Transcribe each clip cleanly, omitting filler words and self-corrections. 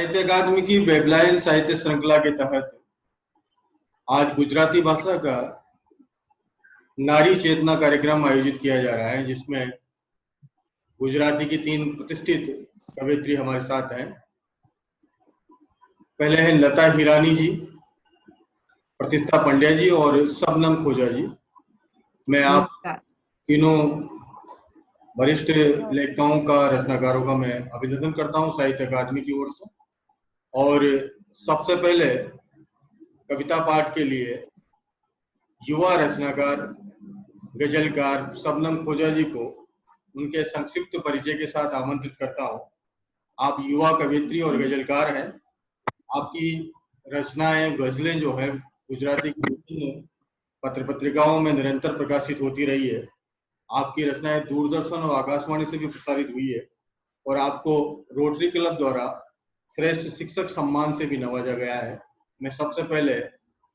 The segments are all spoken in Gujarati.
साहित्य अकादमी की वेबलाइन साहित्य श्रृंखला के तहत आज गुजराती भाषा का नारी चेतना कार्यक्रम आयोजित किया जा रहा है, जिसमें गुजराती की 3 प्रतिष्ठित कवयित्री हमारे साथ हैं। पहले हैं लता हिरानी जी, प्रतिष्ठा पंड्या जी और शबनम खोजा जी। मैं आप तीनों वरिष्ठ लेखकों का, रचनाकारों का मैं अभिनंदन करता हूं साहित्य अकादमी की ओर से। और सबसे पहले कविता पाठ के लिए युवा रचनाकार गजलकार शबनम खोजा जी को उनके संक्षिप्त परिचय के साथ आमंत्रित करता हूं। आप युवा कवयित्री और गजलकार हैं। आपकी रचनाएं, गजलें जो है गुजराती की विभिन्न पत्र पत्रिकाओं में निरंतर प्रकाशित होती रही है। आपकी रचनाएं दूरदर्शन और आकाशवाणी से भी प्रसारित हुई है और आपको रोटरी क्लब द्वारा श्रेष्ठ शिक्षक सम्मान से भी नवाजा गया है। मैं सबसे पहले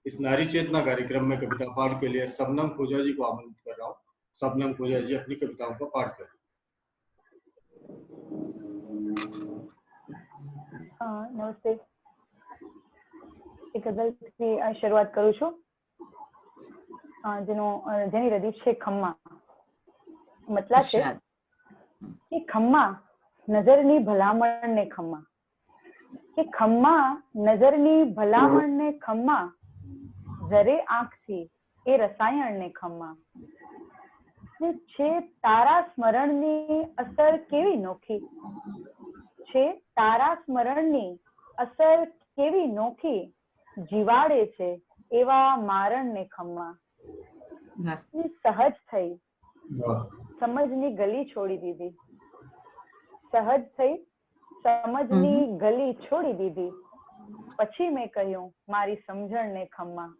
इस नारी चेतना कार्यक्रम में कविता पाठ के लिए शबनम खोजा जी को आमंत्रित कर रहा हूँ। शबनम खोजा जी अपनी कविताओं का पाठ करें। नमस्ते। एक गजलથી શરૂઆત કરું છું, જેની રદીફ છે ખમ્મા। મતલબ છે કે ખમ્મા નજરની ભલામણને ખમ્મા, કે ખમ્મા નજરની ભલામણને ખમ્મા, જરે આંખથી એ રસાયણને ખમ્મા, છે તારા સ્મરણની અસર કેવી નોખી, છે તારા સ્મરણની અસર કેવી નોખી, જીવાડે છે એવા મારણને ખમ્મા, સહજ થઈ સમજની ગલી છોડી દીધી, સહજ થઈ સમજની ગલી છોડી દીધી, પછી મેં કહ્યું મારી સમજણને ખમ્મા,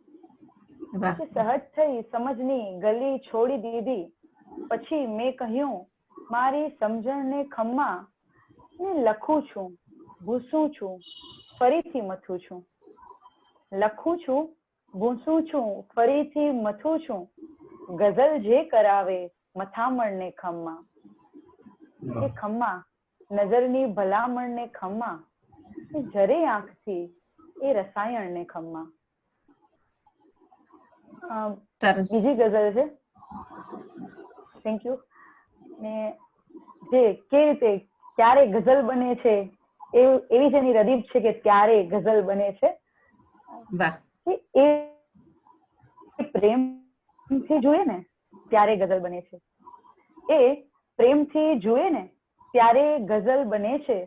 સહજ થઈ સમજની ગલી છોડી દીધી, પછી મેં કહ્યું મારી સમજણને ખમ્મા, લખું છું, ભૂસું છું, ફરીથી મથું છું, લખું છું, ભૂસું છું, ફરીથી મથું છું, ગઝલ જે કરાવે મથામણને ખમ્મા, એ ખમ્મા નજરની ભલામણને ખમ્મા, જરે આંખથી એ રસાયણને ખમ્મા। બીજી ગઝલ છે, થેન્ક યુ। ને જે કે રીતે ક્યારે ગઝલ બને છે એવી જેની રદીફ છે કે ક્યારે ગઝલ બને છે, એ પ્રેમથી જુએ ને ત્યારે ગઝલ બને છે, એ પ્રેમથી જુએ ને ત્યારે ગઝલ બને છે,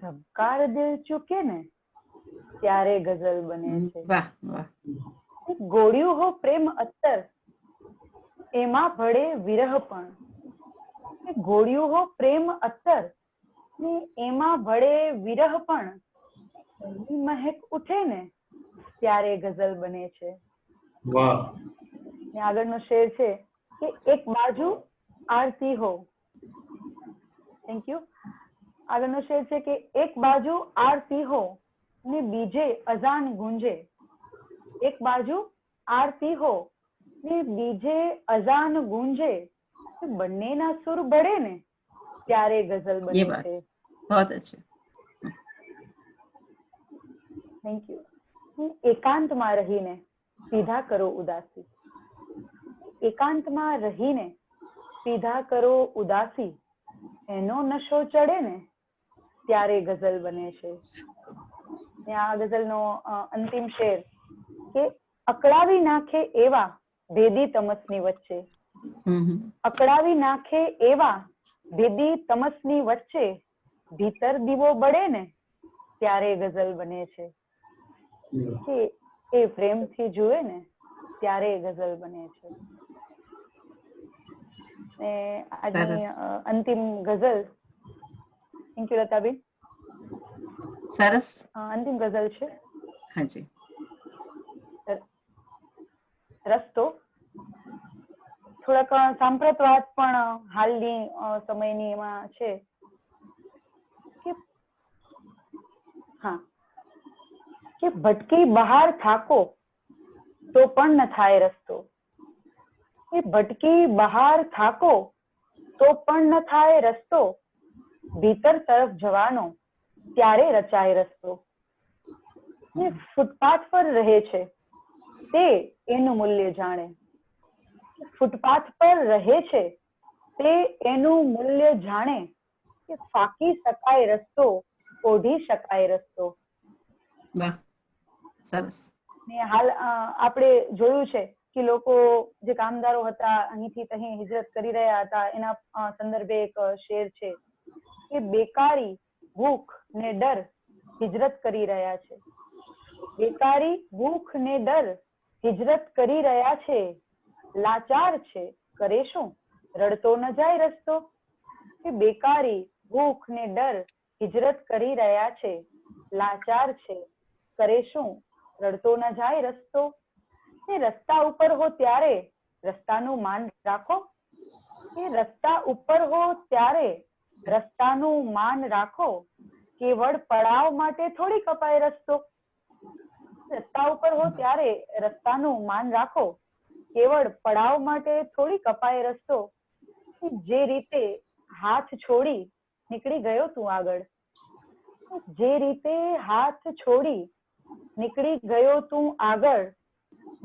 ધબકાર દિલ ચૂકે ને ત્યારે ગઝલ બને છે, ગોળ્યું હો પ્રેમ અત્તર એમાં ભળે વિરહપણ, ગોળ્યું હો પ્રેમ અત્તર ને એમાં ભળે વિરહપણ, મહેક ઉઠે ને ત્યારે ગઝલ બને છે। આગળનો શેર છે કે એક બાજુ આરતી હો, થેન્ક યુ। આગળનો શેર છે કે એક બાજુ આરતી હો ને બીજે અજાન ગુંજે, એક બાજુ આરતી હો ને બીજે અજાન ગુંજે, બંનેના સુર બળે ને ત્યારે ગઝલ બને છે। बहुत अच्छे, થેન્ક યુ। એકાંતમાં રહીને સીધા કરો ઉદાસી, એકાંતમાં રહીને સીધા કરો ઉદાસી, એનો નશો ચડે ને ત્યારે ગઝલ બને છે। આ ગઝલનો અંતિમ શેર કે અકળાવી નાખે એવા ભેદી તમસની વચ્ચે, અકળાવી નાખે એવા ભેદી તમસની વચ્ચે, ભીતર દીવો બળે ને ત્યારે ગઝલ બને છે, કે એ પ્રેમથી જુએ ને ત્યારે ગઝલ બને છે। આજની અંતિમ ગઝલ, થેન્ક યુ લતાબેન, સરસ અંતિમ ગઝલ છે। હાજી, રસ્તો થોડાક સાંપ્રતવાદ પણ હાલની સમયની એમાં છે કે હા, કે ભટકી બહાર થાકો તો પણ ન થાય રસ્તો, કે ભટકી બહાર થાકો તો પણ ન થાય રસ્તો, ભીતર તરફ જવાનો ત્યારે રચાય રસ્તો. જે ફૂટપાથ પર રહે છે તે એનું મૂલ્ય જાણે. ફૂટપાથ પર રહે છે તે એનું મૂલ્ય જાણે કે ફાંકી શકાય રસ્તો, ઓઢી શકાય રસ્તો. વાહ, સરસ. ને હાલ આપણે જોયું છે કે લોકો જે કામદારો હતા અહીંથી અહીં હિજરત કરી રહ્યા હતા, એના સંદર્ભે એક શેર છે કે બેકારી, ભૂખ ને ડર હિજરત કરી રહ્યા છે. બેકારી, ભૂખ ને ડર હિજરત કરી રહ્યા છે. લાચાર છે કરે શું, રડતો ન જાય રસ્તો. કે બેકારી, ભૂખ ને ડર હિજરત કરી રહ્યા છે. લાચાર છે કરે શું, રડતો ન જાય રસ્તો. એ રસ્તા ઉપર હો ત્યારે રસ્તાનું માન રાખો. એ રસ્તા ઉપર હો ત્યારે રસ્તાનું માન રાખો. કેવળ પડાવ માટે થોડી કપાય રસ્તો. રસ્તા ઉપર હો ત્યારે રસ્તાનું માન રાખો. કેવળ પડાવ માટે થોડી કપાય રસ્તો. જે રીતે હાથ છોડી નીકળી ગયો તું આગળ, જે રીતે હાથ છોડી નીકળી ગયો તું આગળ,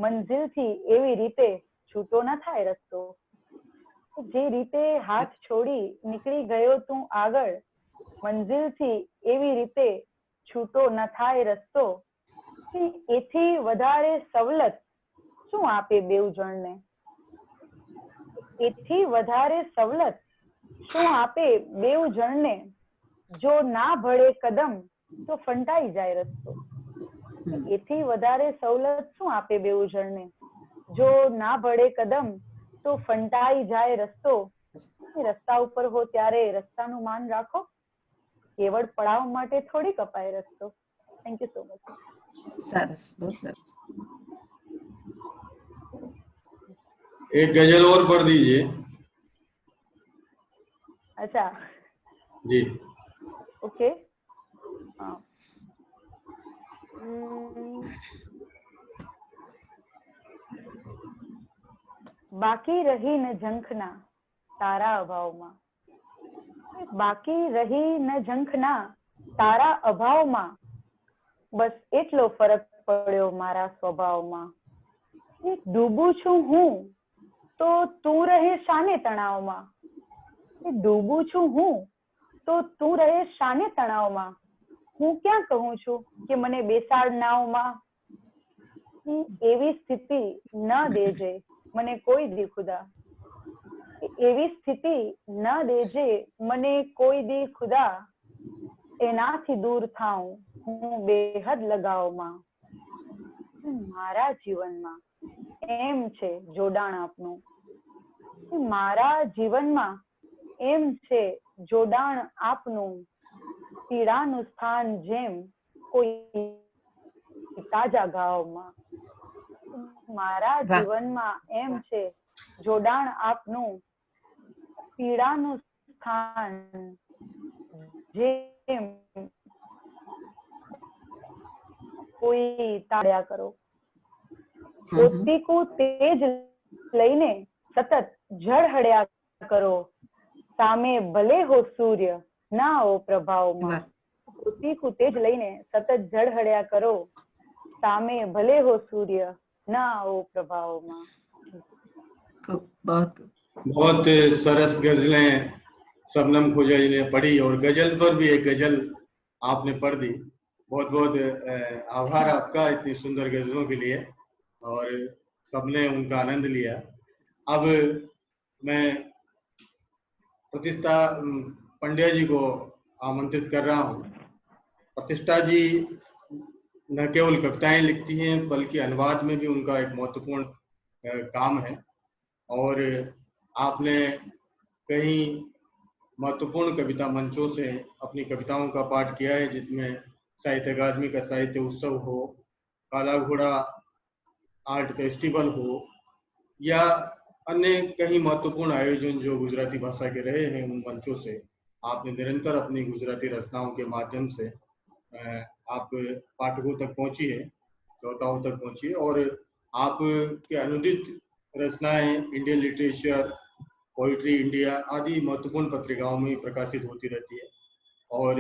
મંજિલથી એવી રીતે છૂટો ન થાય રસ્તો. જે રીતે હાથ છોડી નીકળી ગયો તું આગળ, મંજિલથી એવી રીતે છૂટો ન થાય રસ્તો. એથી વધારે સવલત શું આપે બેઉ જણને. એથી વધારે સવલત શું આપે બેઉ જણને. જો ના ભળે કદમ તો ફંટાઈ જાય રસ્તો. એથી વધારે સવલત શું આપે બેઉ જણને. જો ના ભળે કદમ તો ફંટાઈ જાય રસ્તો. રસ્તા ઉપર હો ત્યારે રસ્તાનું માન રાખો. કેવળ પડાવ માટે થોડી કપાય રસ્તો. Thank you so much. સરસ, બહુ સરસ. एक गजल और पढ़ दीजिए। अच्छा जी ओके। બાકી રહી ન ઝંખના તારા અભાવમાં. બાકી રહી ન ઝંખના તારા અભાવમાં. બસ એટલો ફરક પડ્યો મારા સ્વભાવમાં. ડૂબું છું હું તો તું રહે શાને તણાવમાં. ડૂબું છું હું તો તું રહે શાને તણાવમાં. હું ક્યાં કહું છું કે મને બેસાડ નાવમાં. એવી સ્થિતિ ન દેજે મને કોઈ દી ખુદા. એવી સ્થિતિ ન દેજે મને કોઈ દી ખુદા. એનાથી દૂર થાઉં હું બેહદ લગાવમાં. મારા જીવનમાં એમ છે જોડાણ આપનું. મારા જીવનમાં એમ છે જોડાણ આપનું. પીડાનું સ્થાન જેમ કોઈ તાજા ગાવમાં. મારા જીવનમાં એમ છે જોડાણ આપનું. પીડાનું સ્થાન જેમ કોઈ તાળ્યા કરો. પોતીકું તેજ લઈને સતત ઝળહળ્યા કરો. સામે ભલે હો સૂર્ય ના હો પ્રભાવમાં. પોતીકું તેજ લઈને સતત ઝળહળ્યા કરો. સામે ભલે હો સૂર્ય ના હો પ્રભાવમાં. बहुत सरस गजलें शबनम खोजा जी ने पढ़ी और गजल पर भी एक गजल आपने पढ़ दी। बहुत बहुत आभार आपका इतनी सुंदर गजलों के लिए और सबने उनका आनंद लिया। अब मैं प्रतिष्ठा पंड्या जी को आमंत्रित कर रहा हूँ। प्रतिष्ठा जी न केवल कविताएं लिखती हैं बल्कि अनुवाद में भी उनका एक महत्वपूर्ण काम है और आपने कई महत्वपूर्ण कविता मंचों से अपनी कविताओं का पाठ किया है, जिसमें साहित्य अकादमी का साहित्य उत्सव हो, काला घोड़ा आर्ट फेस्टिवल हो या अन्य कई महत्वपूर्ण आयोजन जो गुजराती भाषा के रहे हैं, उन मंचों से आपने निरंतर अपनी गुजराती रचनाओं के माध्यम से आप पाठकों तक पहुंची है, श्रोताओं तक पहुंची है और आपके अनुदित रचनाएं इंडियन लिटरेचर, पोइट्री इंडिया आदि महत्वपूर्ण पत्रिकाओं में प्रकाशित होती रहती है और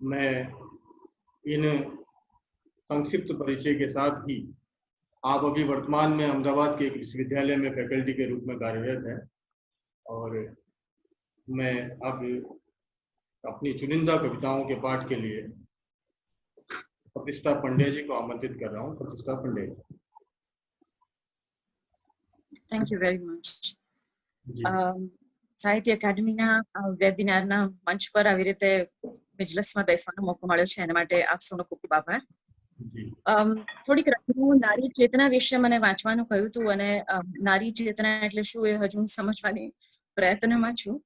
मैं इन संक्षिप्त परिचय के साथ ही, आप अभी वर्तमान में अहमदाबाद के एक विश्वविद्यालय में फैकल्टी के रूप में कार्यरत हैं और मैं अब अपनी चुनिंदा कविताओं के पाठ के लिए प्रतिष्ठा पंड्या जी को आमंत्रित कर रहा हूँ। Pratishtha Pandya ji. Thank you very much. Sahitya એકેડમીના વેબિનારના મંચ પર આવી રીતે વિજલસમાં બેસવાનો મોકો મળ્યો છે એના માટે આપ સૌનો ખૂબ ખૂબ આભાર. થોડીક હું નારી ચેતના વિશે મને વાંચવાનું કહ્યું હતું અને નારી ચેતના એટલે શું એ હજુ સમજવાની પ્રયત્નમાં છું.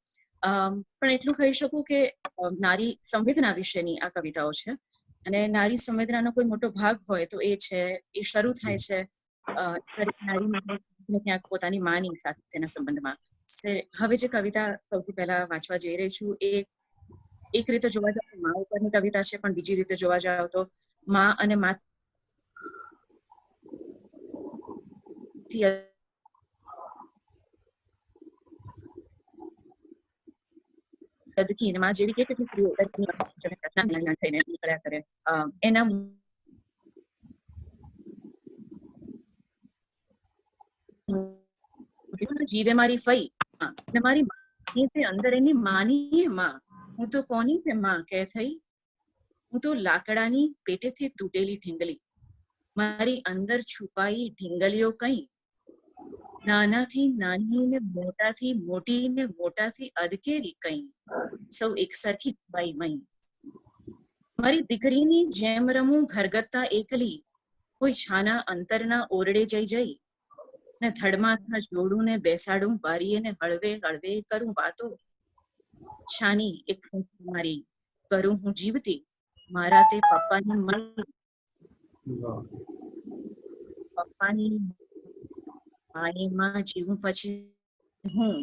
પણ એટલું કહી શકું કે નારી સંવેદના વિશેની આ કવિતાઓ છે અને નારી સંવેદનાનો કોઈ મોટો ભાગ હોય તો એ છે, એ શરૂ થાય છે નારી માટે ક્યાંક પોતાની માની સાથે તેના સંબંધમાં. હવે જે કવિતા સૌથી પહેલા વાંચવા જઈ રહી છું એ એક રીતે જોવા જાવ તો મા ઉપરની કવિતા છે, પણ બીજી રીતે જોવા જાવ તો મા અને મા માં જેવી કેટલી સ્ત્રીઓ થઈને નીકળ્યા કરે એના જીવે મારી ફઈ ને મારી માની તે અંદર એની માની માં હું તો કોની તે માં કે થઈ હું તો લાકડાની પેટેથી તૂટેલી ઢીંગલી મારી અંદર છુપાઈ ઢીંગલીઓ કઈ નાનાથી નાની ને મોટાથી મોટી ને મોટાથી અદકેરી કઈ સૌ એકસરખી બાઈ મઈ મારી દીકરીની જેમ રમું ઘરગથ્થા એકલી કોઈ છાના અંતરના ઓરડે જઈ જઈ ને થડમાં જોડું ને બેસાડું બારીએ ને હળવે હળવે કરું વાતો છાની એક મારી કરું હું જીવતી મારા તે પપ્પાની મળી પપ્પાની માએમાં જીવું પછી હું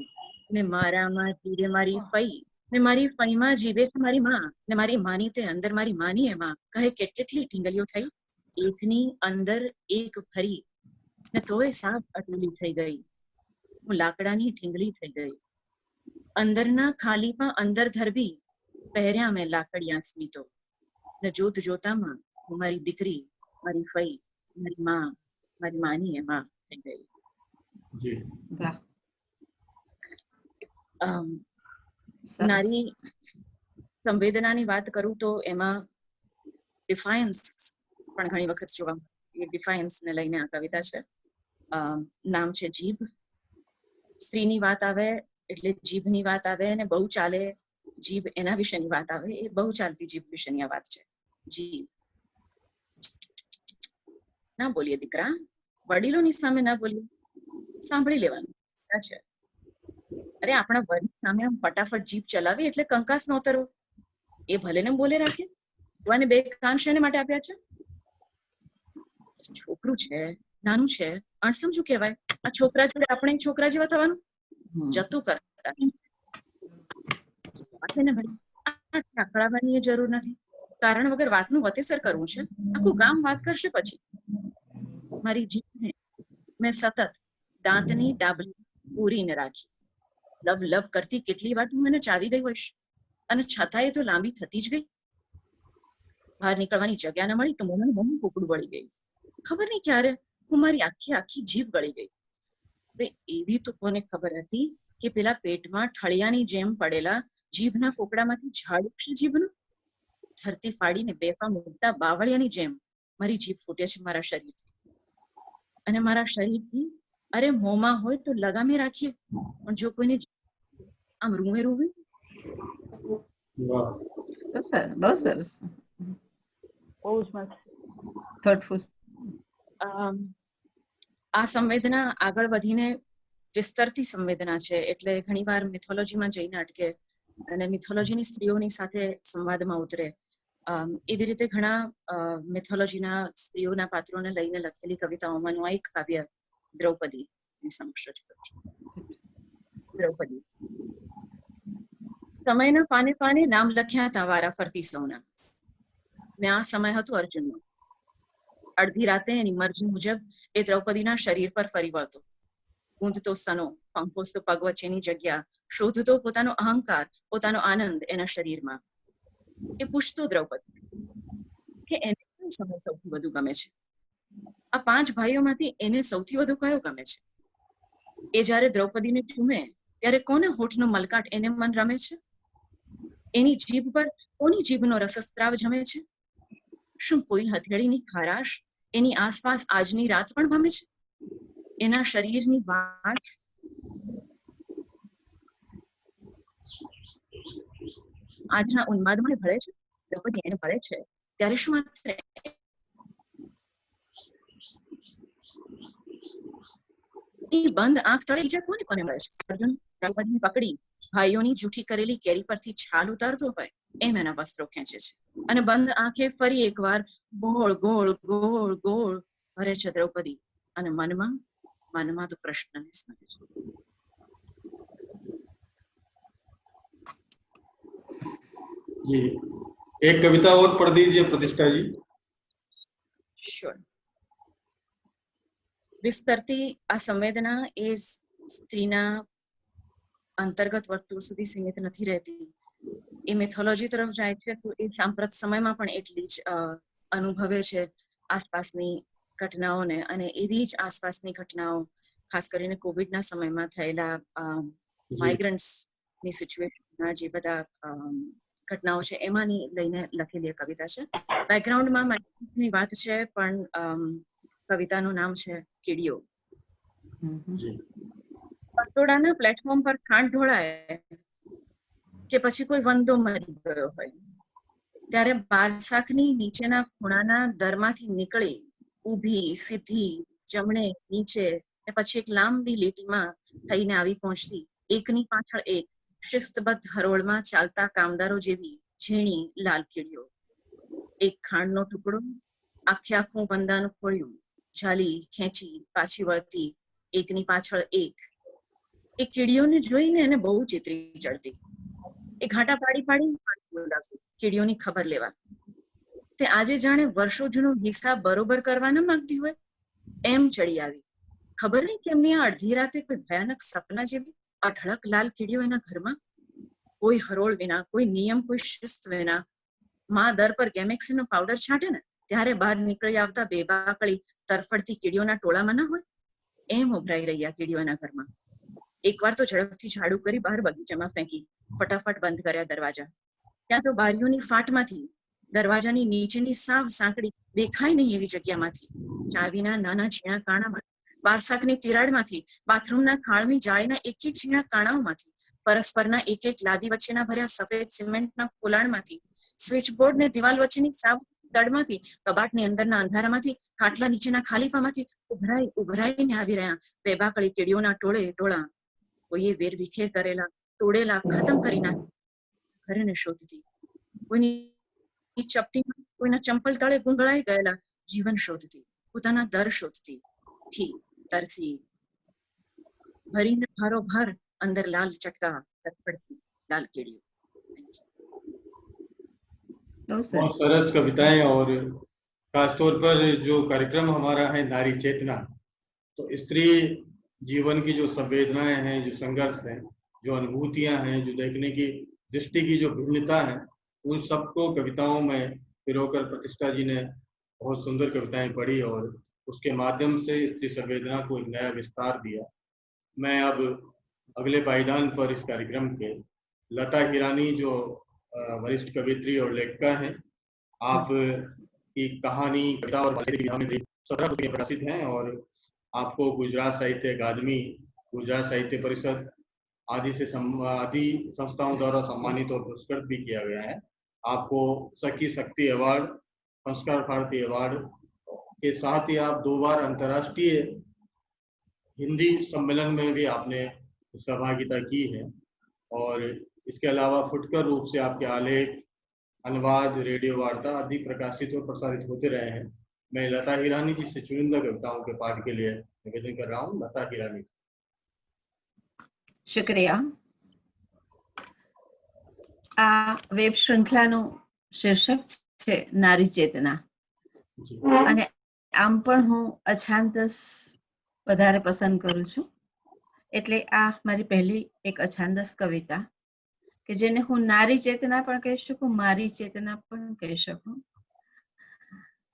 ને મારામાં જીવે મારી ફઈ ને મારી ફઈમાં જીવે છે મારી માં ને મારી માની તે અંદર મારી માની એમાં કહે કેટલી ઢીંગલીઓ થઈ એકની અંદર એક ફરી ને તોય સાપ અટલી થઈ ગઈ હું લાકડાની ઢીંગલી થઈ ગઈ અંદરના ખાલીમાં અંદર ધરબી પહેર્યા મેં લાકડિયા સ્મિતો ને જોત જોતામાં હું મારી દીકરી મારી ફઈ મારી માં મારી માની એમાં થઈ ગઈ. નારી સંવેદનાની વાત કરું તો એમાં ડિફાયન્સ પણ ઘણી વખત જોવા એ ડિફાયન્સ ને લઈને આ કવિતા છે. નામ છે જીભ. સ્ત્રીની વાત આવે એટલે જીભની વાત આવે અને બહુ ચાલે જીભ એના વિશેની વાત આવે એ બહુ ચાલતી જીભ વિશેની આ વાત છે. જીભ ના બોલીએ દીકરા, વડીલોની સામે ના બોલીએ, સાંભળી લેવાનું છે. અરે આપણા વડીલ સામે આમ ફટાફટ જીભ ચલાવી એટલે કંકાસ ન ઉતરવો, એ ભલે ને બોલે રાખે. જોવાને બે કાન શેને માટે આપ્યા છે? છોકરું છે, નાનું છે, અણસમજુ કહેવાય. આ છોકરા જોડે આપણે છોકરા જેવા થવાનું જતું કરતા ને ભાઈ આકડાવવાની જરૂર નથી. કારણ વગર વાતનું વતેસર કરવું છે. આખું ગામ વાત કરશે પછી. મારી જીભને મેં સતત દાંતની ડાબલી પૂરીને રાખી. લબ લબ કરતી કેટલી વાર મને ચાવી ગઈ હોઈશ અને છતાંય તો લાંબી થતી જ ગઈ. બહાર નીકળવાની જગ્યા ન મળી તો મોંનું બહુ કુકડું વળી ગઈ. ખબર નહીં ક્યારે હું મારી આખી જીભ ગળી ગઈ. એવી તો કોને ખબર હતી કે પેલા પેટમાં ઠળિયાની જેમ પડેલા જીભના કોકડામાંથી ઝાડ ઉગશે જીભનું. ધરતી ફાડીને બેફા મૂકતા બાવળિયાની જેમ મારી જીભ ફૂટે છે મારા શરીરથી. અને મારા શરીરથી અરે મોંમાં હોય તો લગામે રાખીએ, પણ જો કોઈને આમ રૂવે રૂવે. બહુ સરસ, બહુ જ મસ્ત, થોટફુલ. આ સંવેદના આગળ વધીને વિસ્તરતી સંવેદના છે એટલે ઘણીવાર મિથોલોજીમાં જઈને અટકે અને મિથોલોજીની સ્ત્રીઓની સાથે સંવાદમાં ઉતરે. એવી રીતે ઘણા મિથોલોજીના સ્ત્રીઓના પાત્રોને લઈને લખેલી કવિતાઓમાંનું આ એક કાવ્ય દ્રૌપદી સમક્ષ રજૂ કરું છું. દ્રૌપદી. સમયના પાને પાને નામ લખ્યા તા વારા ફરતી સૌના, ને આ સમય હતો અર્જુનનો. અડધી રાતે એની મરજી મુજબ એ દ્રૌપદીના શરીર પર ફરી વળતો. ગૂંધતો સ્તનો, પંખોસતો પગ વચ્ચેની જગ્યા, શોધતો પોતાનો અહંકાર, પોતાનો આનંદ એના શરીરમાં. એ પૂછતો દ્રૌપદી કે એને કયો સમય સૌથી વધુ ગમે છે. આ 5 ભાઈઓમાંથી એને સૌથી વધુ કયો ગમે છે? એ જ્યારે દ્રૌપદીને ચૂમે ત્યારે કોને હોઠનો મલકાટ એને મન રમે છે? એની જીભ પર કોની જીભનો રસસ્ત્રાવ જમે છે? શું કોઈ હથેળીની ખારાશ એની આસપાસ આજની રાત પણ ભમે છે? એના શરીરની વાત આજના ઉન્માદમાં ભળે છે? દ્રૌપદી એને ભળે છે ત્યારે શું માત્ર એ બંધ આંખ તળે બીજા કોને કોને મળે છે? અર્જુન દ્રૌપદીને પકડી ભાઈઓની જૂઠી કરેલી કેરી પરથી છાલ ઉતારતો હોય એમ એના વસ્ત્રો ખેંચે છે અને બંધ આંખે ફરી એકવાર ગોળ ગોળ ગોળ ગોળ ભરે છે દ્રૌપદી અને મનમાં તો પ્રશ્નને સ્મરે છે. जी, एक कविता और पढ़ दीजिए प्रतिष्ठा जी. Sure. વિસ્તરતી આ સંવેદના એ સ્ત્રીના અંતર્ગત વર્તુળ સુધી સીમિત નથી રહેતી. એ મેથોલોજી તરફ જાય છે તો એ સાંપ્રત સમયમાં પણ એટલી જ અનુભવે છે આસપાસની ઘટનાઓને, અને એવી જ આસપાસની ઘટનાઓ ખાસ કરીને કોવિડના સમયમાં થયેલા માઇગ્રન્ટ્સની સિચ્યુએશનના જે બધા ઘટનાઓ છે એમાંની લઈને લખેલી કવિતા છે. બેકગ્રાઉન્ડમાં માઇગ્રન્ટ્સની વાત છે પણ કવિતાનું નામ છે કીડીઓ. પટોળાના પ્લેટફોર્મ પર ખાંડ ઢોળાય કે પછી કોઈ વંદો મરી ગયો હોય ત્યારે બારસાખની નીચેના ખૂણાના દરમાંથી નીકળી ઊભી સીધી જમણે નીચે ને પછી એક લાંબી લીટીમાં થઈને આવી પહોંચતી એકની પાછળ એક શિસ્તબદ્ધ હરોળમાં ચાલતા કામદારો જેવી ઝીણી લાલ કીડીઓ. એક ખાંડનો ટુકડો આખે આખું વંદાનું ખોળ્યું ઝાલી ખેંચી પાછી વળતી એકની પાછળ એક. એ કીડીઓને જોઈને એને બહુ ચિતરી ચડતી. એ ઘાટા પાડી પાડી કીડીઓની ખબર લેવા. તે આજે જાણે વર્ષો જૂનો હિસાબ બરોબર કરવા ન માંગતી હોય એમ ચડી આવી. ખબર નહીં કે એમની આ અડધી રાતે કોઈ ભયાનક સપના જેવી અઢળક લાલ કીડીઓ એના ઘરમાં. કોઈ હરોળ વિના, કોઈ નિયમ, કોઈ શિસ્ત વિના માં દર પર ગેમેક્સીનો પાવડર છાંટે ને ત્યારે બહાર નીકળી આવતા બેબાકળી તરફડતી કીડીઓના ટોળામાં ના હોય એમ ઉભરાઈ રહ્યા કીડીઓ એના ઘરમાં. એકવાર તો ઝડપથી ઝાડુ કરી બહાર બગીચામાં ફેંકી ફટાફટ બંધ કર્યા દરવાજા. ત્યાં તો બારીઓની ફાટમાંથી દરવાજાની નીચેની સાવ સાંકડી દેખાય નહીં એવી જગ્યામાંથી ચાવીના નાના ઝીણા કાણામાં બારસાકની તિરાડમાંથી બાથરૂમના ખાળની જાળીના એક એક ઝીણા કાણાઓમાંથી પરસ્પરના એક એક લાદી વચ્ચેના ભર્યા સફેદ સિમેન્ટના પોલાણમાંથી સ્વિચબોર્ડ ને દિવાલ વચ્ચેની સાવ તડમાંથી કબાટની અંદરના અંધારામાંથી ખાટલા નીચેના ખાલીપામાંથી ઉભરાઈને આવી રહ્યા બેબાકળી કીડીઓના ટોળે ટોળા. કોઈએ વેર વિખેર કરેલા તોડેલા ખતમ કરી નાખી ઘરેને શોધતી. કોઈની ચપટીમાં કોઈના ચંપલ તળે ગુંગળાઈ ગયેલા જીવન શોધતી. પોતાના દર શોધતી. થી તરસી ભરીને ભારોભાર अंदर लाल चटका तड़पड़ती लाल कीड़ियों. बहुत सरस कविताएं और खासतौर पर जो कार्यक्रम हमारा है नारी चेतना, तो स्त्री जीवन की जो संवेदनाएं हैं, जो संघर्ष हैं, जो अनुभूतियां हैं, जो देखने की दृष्टि की जो भिन्नता है, उन सबको कविताओं में पिरोकर प्रतिष्ठा जी ने बहुत सुंदर कविताएं पढ़ी और उसके माध्यम से स्त्री संवेदना को एक नया विस्तार दिया. मैं अब अगले पायदान पर इस कार्यक्रम के लता हिरानी जो वरिष्ठ कवित्री और लेखिका हैं, आप की कहानी, कविता और में 17 पुस्तकें प्रकाशित हैं और आपको गुजरात साहित्य अकादमी, गुजरात साहित्य परिषद आदि संस्थाओं द्वारा सम्मानित और पुरस्कृत भी किया गया है. आपको सखी शक्ति अवार्ड, संस्कार भारती अवार्ड के साथ ही आप 2 बार अंतर्राष्ट्रीय हिंदी सम्मेलन में भी आपने सहभागिता की है और इसके अलावा फुटकर रूप से आपके आलेख, अनुवाद, रेडियो वार्ता आदि प्रकाशित और प्रसारित होते रहे हैं. मैं लता हिरानी जी से चुनिंदा कविताओं के पाठ के लिए निवेदन कर रहा हूँ. लता हिरानी. शुक्रिया. आ वेब श्रृंखलाનું શીર્ષક છે નારી ચેતના, અને આમ પણ હું અછાંતસ વધારે પસંદ કરું છું. એટલે આ મારી પહેલી એક અછાંદસ કવિતા કે જેને હું નારી ચેતના પણ કહી શકું, મારી ચેતના પણ કહી શકું.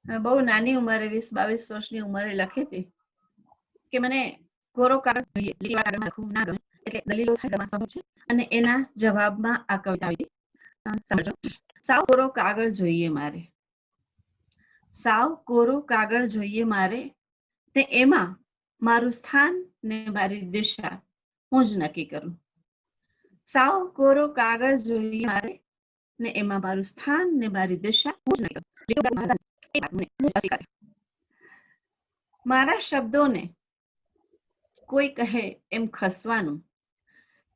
બહુ નાની ઉંમરે 20-22 વર્ષની ઉંમરે લખી હતી કે મને કોરો કાગળ જોઈએ, લીટીવાળા કાગળમાં લખવું ના ગમે, એટલે દલીલો થાય છે. અને એના જવાબમાં આ કવિતા આવી હતી. સમજો. સાવ કોરો કાગળ જોઈએ મારે, સાવ કોરો કાગળ જોઈએ મારે, ને એમાં મારું સ્થાન ને મારી દિશા હું જ નક્કી કરું. સાવ કોરો કાગળ જોઈએ મારે, ને એમાં મારું સ્થાન ને મારી દિશા હું જ નક્કી કરું. મારા શબ્દોને કોઈ કહે એમ ખસવાનું,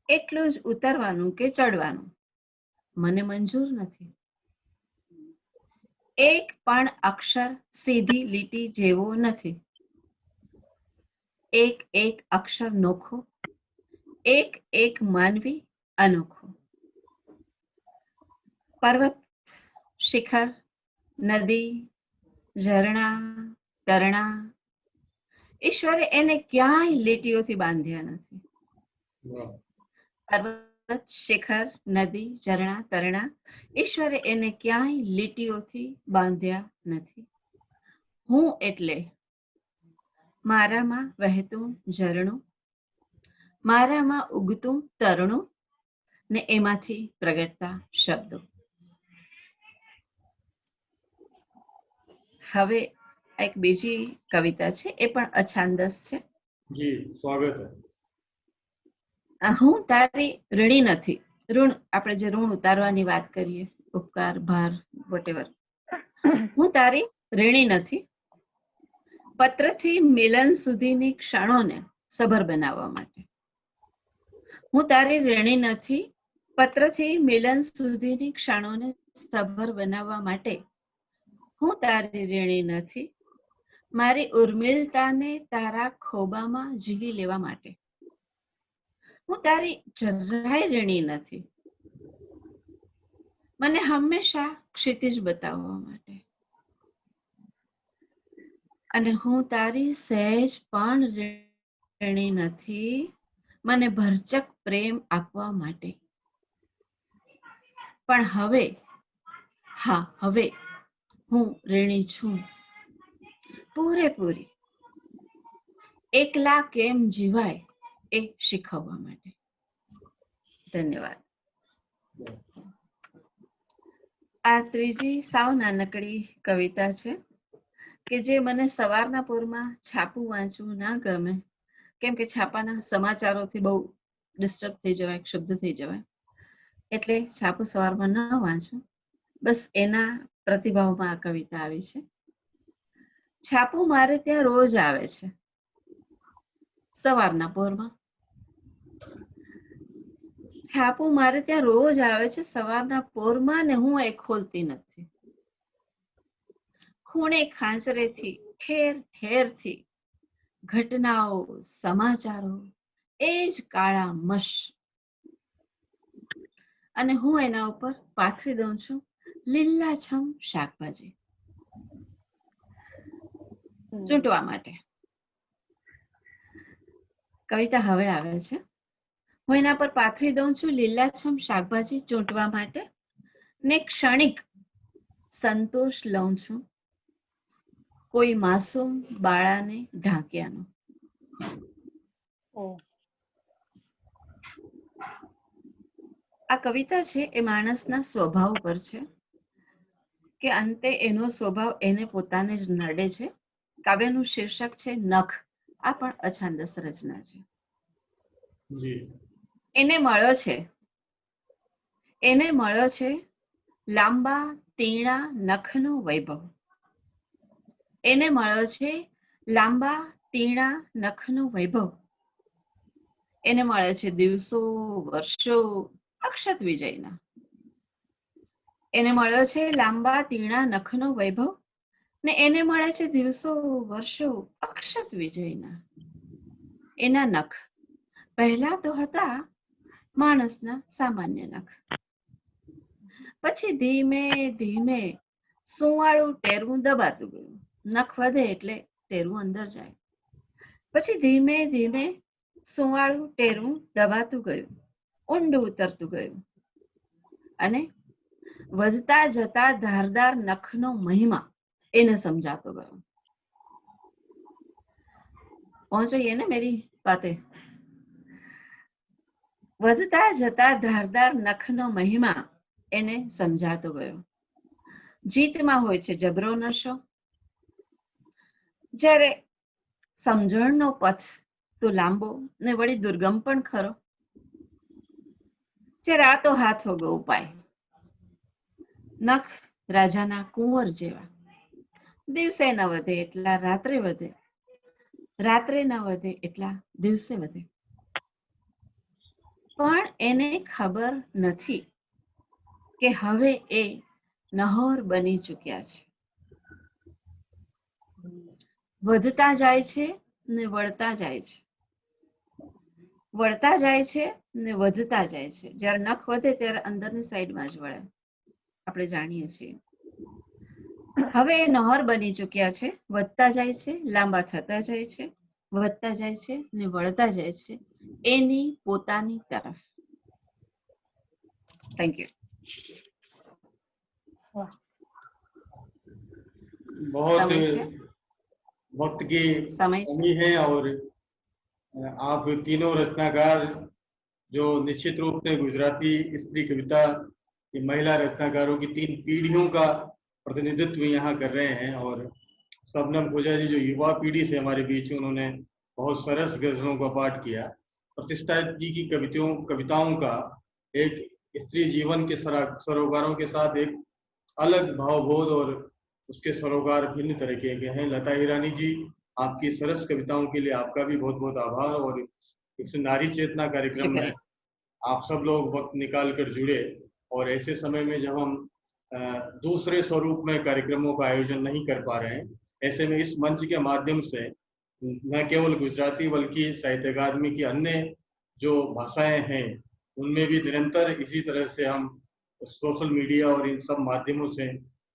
એટલું જ ઉતરવાનું કે ચડવાનું મને મંજૂર નથી. એક પણ અક્ષર સીધી લીટી જેવો નથી. એક એક અક્ષર નોખો, એક એક માનવી અનોખો. પર્વત, શિખર, નદી, ઝરણા, તરણા, ઈશ્વરે એને ક્યાંય લીટીઓથી બાંધ્યા નથી. પર્વત, શિખર, નદી, ઝરણા, તરણા, ઈશ્વરે એને ક્યાંય લીટીઓથી બાંધ્યા નથી. હું એટલે મારામાં વહેતું ઝરણું, મારામાં ઉગતું તરણું, ને એમાંથી પ્રગટતા શબ્દો. હવે એક બીજી કવિતા છે, એ પણ અછાંદસ છે. જી સ્વાગત છે. હું તારી ઋણી નથી. ઋણ, આપણે જે ઋણ ઉતારવાની વાત કરીએ, ઉપકાર, ભાર, વોટેવર. હું તારી ઋણી નથી. પત્રથી મિલન સુધીની ક્ષણોને સભર બનાવવા માટે. હું તારી ઋણી નથી. પત્રથી મિલન સુધીની ક્ષણોને સભર બનાવવા માટે. હું તારી ઋણી નથી. મારી ઉર્મિલતાને તારા ખોબામાં ઝીલી લેવા માટે. હું તારી જરાય ઋણી નથી. મને હંમેશા ક્ષિતિજ બતાવવા માટે. અને હું તારી સહેજ પણ ઋણી નથી. મને ભરચક પ્રેમ આપવા માટે. પણ હવે, હા હવે હું ઋણી છું પૂરેપૂરી. એકલા કેમ જીવાય એ શીખવવા માટે. ધન્યવાદ. આ ત્રીજી સાવ નાનકડી કવિતા છે કે જે મને સવારના પોરમાં છાપું વાંચવું ના ગમે, કેમ કે છાપાના સમાચારોથી બહુ ડિસ્ટર્બ થઈ જવાય, ક્ષુબ્ધ થઈ જવાય, એટલે છાપું સવારમાં ન વાંચું. બસ એના પ્રતિભાવમાં આ કવિતા આવી છે. છાપું મારે ત્યાં રોજ આવે છે સવારના પોરમાં. છાપું મારે ત્યાં રોજ આવે છે સવારના પોરમાં, ને હું એ ખોલતી નથી. ખૂણે ખાંચરેથી, ઠેર ઠેરથી ઘટનાઓ, સમાચારો, એ જ કાળા મશ. અને હું એના ઉપર પાથરી દઉં છું લીલાછમ શાકભાજી ચૂંટવા માટે. કવિતા હવે આવે છે. હું એના પર પાથરી દઉં છું લીલાછમ શાકભાજી ચૂંટવા માટે, ને ક્ષણિક સંતોષ લઉં છું કોઈ માસૂમ બાળાને ઢાંક્યાનો. આ કવિતા છે એ માણસના સ્વભાવ પર છે કે અંતે એનો સ્વભાવ એને પોતાને જ નડે છે. કાવ્યનું શીર્ષક છે નખ. આ પણ અછાંદસ રચના છે. એને મળ્યો છે લાંબા તીણા નખનો વૈભવ. એને મળ્યો છે લાંબા તીણા નખનો વૈભવ. એને મળે છે દિવસો, વર્ષો અક્ષત વિજયના. એને મળ્યો છે લાંબા તીણા નખનો વૈભવ, ને એને મળે છે દિવસો, વર્ષો અક્ષત વિજયના. એના નખ પહેલા તો હતા માણસના સામાન્ય નખ. પછી ધીમે ધીમે સુંવાળું ટેરવું દબાતું ગયું. નખ વધે એટલે ટેરવું અંદર જાય. પછી ધીમે ધીમે સુંવાળું ટેરવું દબાતું ગયું, ઊંડું ઉતરતું ગયું. અને વધતા જતા ધારદાર નખનો મહિમા એને સમજાતો ગયો. પહોંચ रही है ना मेरी बातें? વધતા જતા ધારદાર નખનો મહિમા એને સમજાતો ગયો. જીતમાં હોય છે જબરો નશો, જ્યારે સમજણનો પથ તો લાંબો ને વળી દુર્ગમ પણ ખરો. જે રાતો હાથ હોગો ઉપાય, નખ રાજાના કુંવર જેવા. દિવસે ન વધે એટલા રાત્રે વધે, રાત્રે ન વધે એટલા દિવસે વધે. પણ એને ખબર નથી કે હવે એ નહોર બની ચૂક્યા છે. વધતા જાય છે ને વળતા જાય છે, વળતા જાય છે ને વધતા જાય છે. જ્યારે નખ વધે ત્યારે અંદરની સાઈડમાં જ વળે, આપણે જાણીએ છીએ. હવે એ નહોર બની ચૂક્યા છે, વધતા જાય છે, લાંબા થતા જાય છે, વધતા જાય છે ને વળતા જાય છે એની પોતાની તરફ. Thank you. बहुत समय છે? वक्त की समय છે? कमी है और आप तीनों रचनाकार जो निश्चित रूप से गुजराती स्त्री कविता की महिला रचनाकारों की 3 पीढ़ियों का प्रतिनिधित्व यहाँ कर रहे हैं। और शबनम खोजा जी जो युवा पीढ़ी से हमारे बीच हैं, उन्होंने बहुत सरस गजलों का पाठ किया। प्रतिष्ठा जी की कविताओं का एक स्त्री जीवन के सरोकारों के साथ एक अलग भावबोध और उसके सरोकार भिन्न तरीके के हैं। लता ईरानी जी, आपकी सरस कविताओं के लिए आपका भी बहुत बहुत आभार। और इस नारी चेतना कार्यक्रम में आप सब लोग वक्त निकाल कर जुड़े, और ऐसे समय में जब हम दूसरे स्वरूप में कार्यक्रमों का आयोजन नहीं कर पा रहे हैं, ऐसे में इस मंच के माध्यम से न केवल गुजराती बल्कि साहित्य अकादमी की अन्य जो भाषाएं हैं उनमें भी निरंतर इसी तरह से हम सोशल मीडिया और इन सब माध्यमों से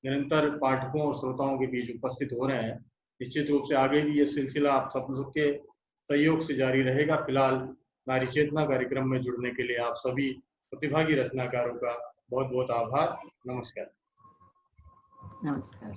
निरंतर पाठकों और श्रोताओं के बीच उपस्थित हो रहे हैं। निश्चित रूप से आगे भी ये सिलसिला आप सब लोग के सहयोग से जारी रहेगा। फिलहाल नारी चेतना कार्यक्रम में जुड़ने के लिए आप सभी प्रतिभागी रचनाकारों का बहुत बहुत आभार। नमस्कार। नमस्कार.